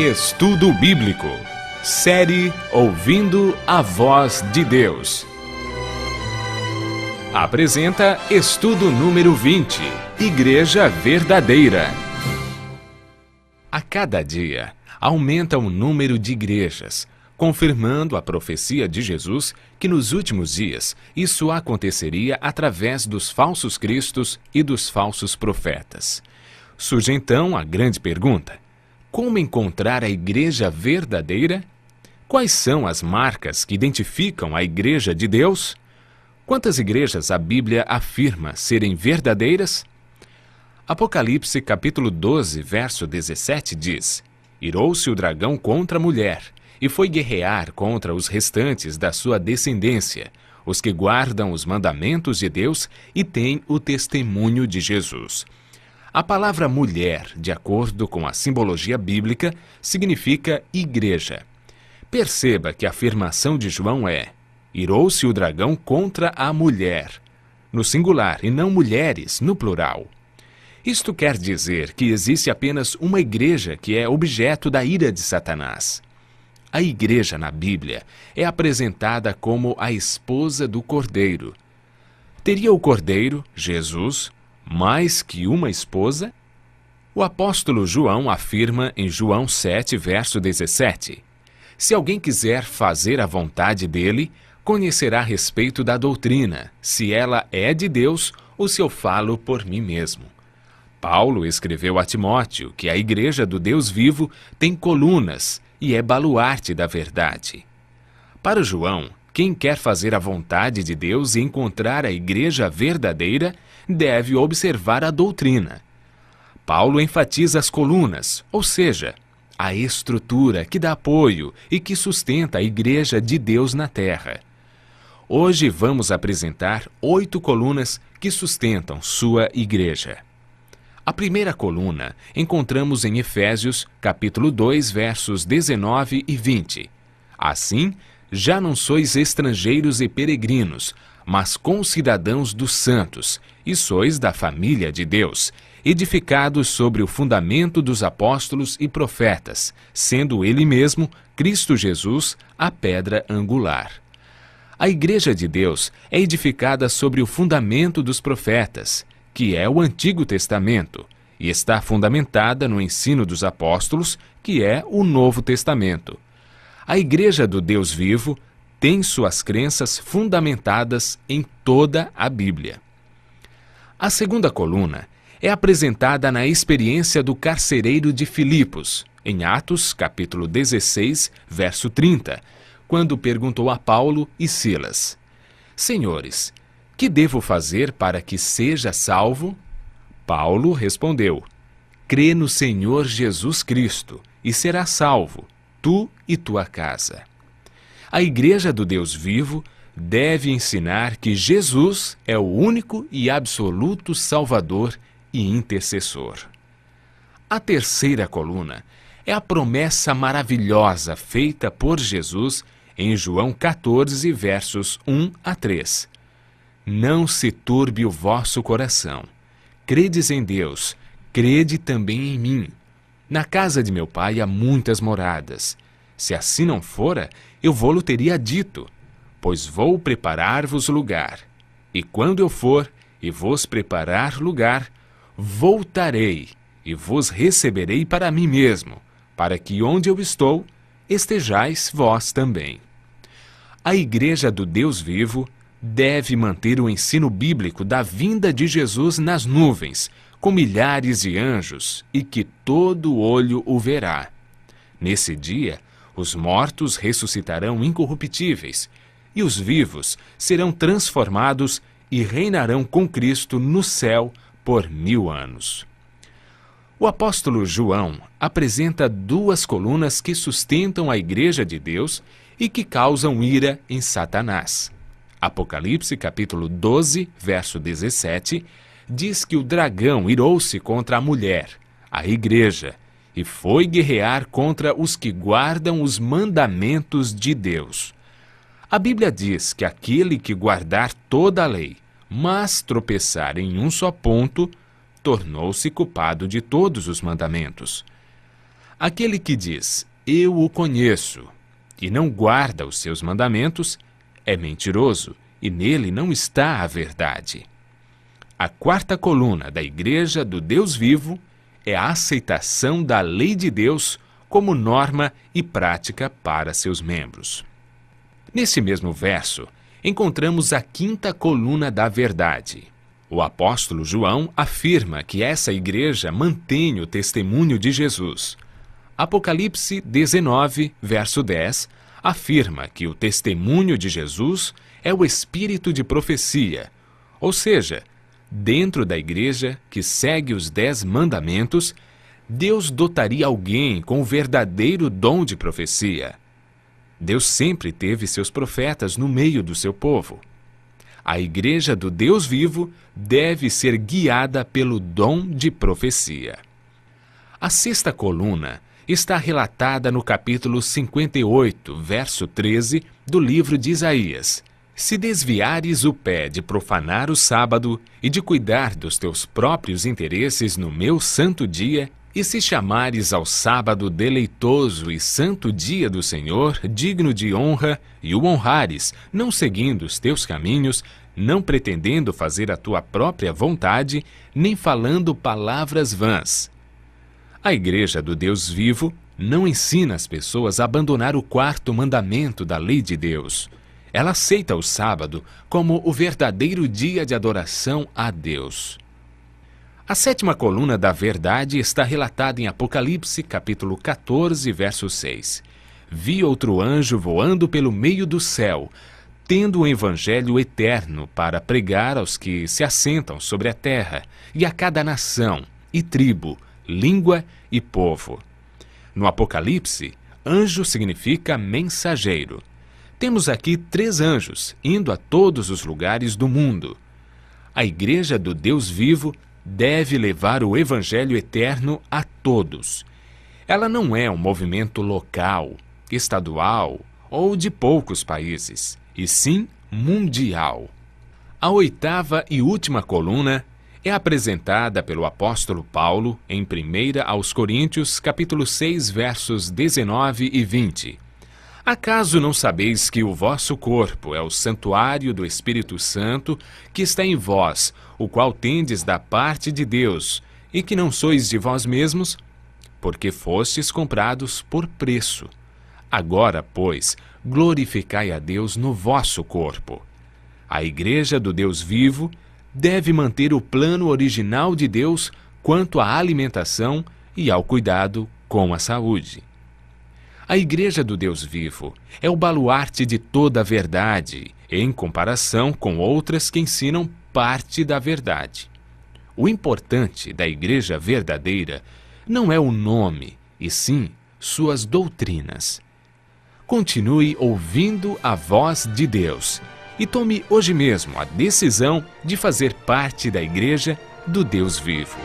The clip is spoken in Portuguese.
Estudo Bíblico. Série Ouvindo a Voz de Deus. Apresenta estudo número 20. Igreja Verdadeira. A cada dia, aumenta o número de igrejas, confirmando a profecia de Jesus que nos últimos dias isso aconteceria através dos falsos cristos e dos falsos profetas. Surge então a grande pergunta: como encontrar a igreja verdadeira? Quais são as marcas que identificam a igreja de Deus? Quantas igrejas a Bíblia afirma serem verdadeiras? Apocalipse capítulo 12, verso 17 diz: Irou-se o dragão contra a mulher, e foi guerrear contra os restantes da sua descendência, os que guardam os mandamentos de Deus e têm o testemunho de Jesus. A palavra mulher, de acordo com a simbologia bíblica, significa igreja. Perceba que a afirmação de João é: irou-se o dragão contra a mulher, no singular, e não mulheres, no plural. Isto quer dizer que existe apenas uma igreja que é objeto da ira de Satanás. A igreja na Bíblia é apresentada como a esposa do Cordeiro. Teria o Cordeiro, Jesus, mais que uma esposa? O apóstolo João afirma em João 7, verso 17: Se alguém quiser fazer a vontade dele, conhecerá a respeito da doutrina, se ela é de Deus ou se eu falo por mim mesmo. Paulo escreveu a Timóteo que a igreja do Deus vivo tem colunas e é baluarte da verdade. Para João, quem quer fazer a vontade de Deus e encontrar a igreja verdadeira deve observar a doutrina. Paulo enfatiza as colunas, ou seja, a estrutura que dá apoio e que sustenta a igreja de Deus na terra. Hoje vamos apresentar 8 colunas que sustentam sua igreja. A primeira coluna encontramos em Efésios, capítulo 2, versos 19 e 20. Assim, já não sois estrangeiros e peregrinos, mas concidadãos dos santos, e sois da família de Deus, edificados sobre o fundamento dos apóstolos e profetas, sendo ele mesmo, Cristo Jesus, a pedra angular. A igreja de Deus é edificada sobre o fundamento dos profetas, que é o Antigo Testamento, e está fundamentada no ensino dos apóstolos, que é o Novo Testamento. A igreja do Deus vivo tem suas crenças fundamentadas em toda a Bíblia. A segunda coluna é apresentada na experiência do carcereiro de Filipos, em Atos, capítulo 16, verso 30, quando perguntou a Paulo e Silas: Senhores, que devo fazer para que seja salvo? Paulo respondeu: Crê no Senhor Jesus Cristo e serás salvo, tu e tua casa. A igreja do Deus vivo deve ensinar que Jesus é o único e absoluto Salvador e intercessor. A terceira coluna é a promessa maravilhosa feita por Jesus em João 14, versos 1 a 3. Não se turbe o vosso coração. Credes em Deus, crede também em mim. Na casa de meu pai há muitas moradas. Se assim não fora, eu vô-lo teria dito, pois vou preparar-vos lugar. E quando eu for e vos preparar lugar, voltarei e vos receberei para mim mesmo, para que onde eu estou, estejais vós também. A igreja do Deus vivo deve manter o ensino bíblico da vinda de Jesus nas nuvens, com milhares de anjos, e que todo olho o verá. Nesse dia, os mortos ressuscitarão incorruptíveis, e os vivos serão transformados e reinarão com Cristo no céu por 1000 anos. O apóstolo João apresenta 2 colunas que sustentam a igreja de Deus e que causam ira em Satanás. Apocalipse capítulo 12, verso 17, diz que o dragão irou-se contra a mulher, a igreja, e foi guerrear contra os que guardam os mandamentos de Deus. A Bíblia diz que aquele que guardar toda a lei, mas tropeçar em um só ponto, tornou-se culpado de todos os mandamentos. Aquele que diz, eu o conheço, e não guarda os seus mandamentos, é mentiroso, e nele não está a verdade. A quarta coluna da Igreja do Deus Vivo é a aceitação da lei de Deus como norma e prática para seus membros. Nesse mesmo verso, encontramos a quinta coluna da verdade. O apóstolo João afirma que essa igreja mantém o testemunho de Jesus. Apocalipse 19, verso 10, afirma que o testemunho de Jesus é o espírito de profecia, ou seja, dentro da igreja que segue os 10 mandamentos, Deus dotaria alguém com o verdadeiro dom de profecia. Deus sempre teve seus profetas no meio do seu povo. A igreja do Deus vivo deve ser guiada pelo dom de profecia. A sexta coluna está relatada no capítulo 58, verso 13 do livro de Isaías. Se desviares o pé de profanar o sábado e de cuidar dos teus próprios interesses no meu santo dia, e se chamares ao sábado deleitoso e santo dia do Senhor, digno de honra, e o honrares, não seguindo os teus caminhos, não pretendendo fazer a tua própria vontade, nem falando palavras vãs. A Igreja do Deus Vivo não ensina as pessoas a abandonar o quarto mandamento da lei de Deus. Ela aceita o sábado como o verdadeiro dia de adoração a Deus. A sétima coluna da verdade está relatada em Apocalipse, capítulo 14, verso 6. Vi outro anjo voando pelo meio do céu, tendo o evangelho eterno para pregar aos que se assentam sobre a terra, e a cada nação, e tribo, língua e povo. No Apocalipse, anjo significa mensageiro. Temos aqui 3 anjos indo a todos os lugares do mundo. A Igreja do Deus Vivo deve levar o evangelho eterno a todos. Ela não é um movimento local, estadual ou de poucos países, e sim mundial. A oitava e última coluna é apresentada pelo apóstolo Paulo em 1 aos Coríntios, capítulo 6, versos 19 e 20. Acaso não sabeis que o vosso corpo é o santuário do Espírito Santo que está em vós, o qual tendes da parte de Deus, e que não sois de vós mesmos? Porque fostes comprados por preço. Agora, pois, glorificai a Deus no vosso corpo. A Igreja do Deus Vivo deve manter o plano original de Deus quanto à alimentação e ao cuidado com a saúde. A Igreja do Deus Vivo é o baluarte de toda a verdade, em comparação com outras que ensinam parte da verdade. O importante da Igreja verdadeira não é o nome, e sim suas doutrinas. Continue ouvindo a voz de Deus e tome hoje mesmo a decisão de fazer parte da Igreja do Deus Vivo.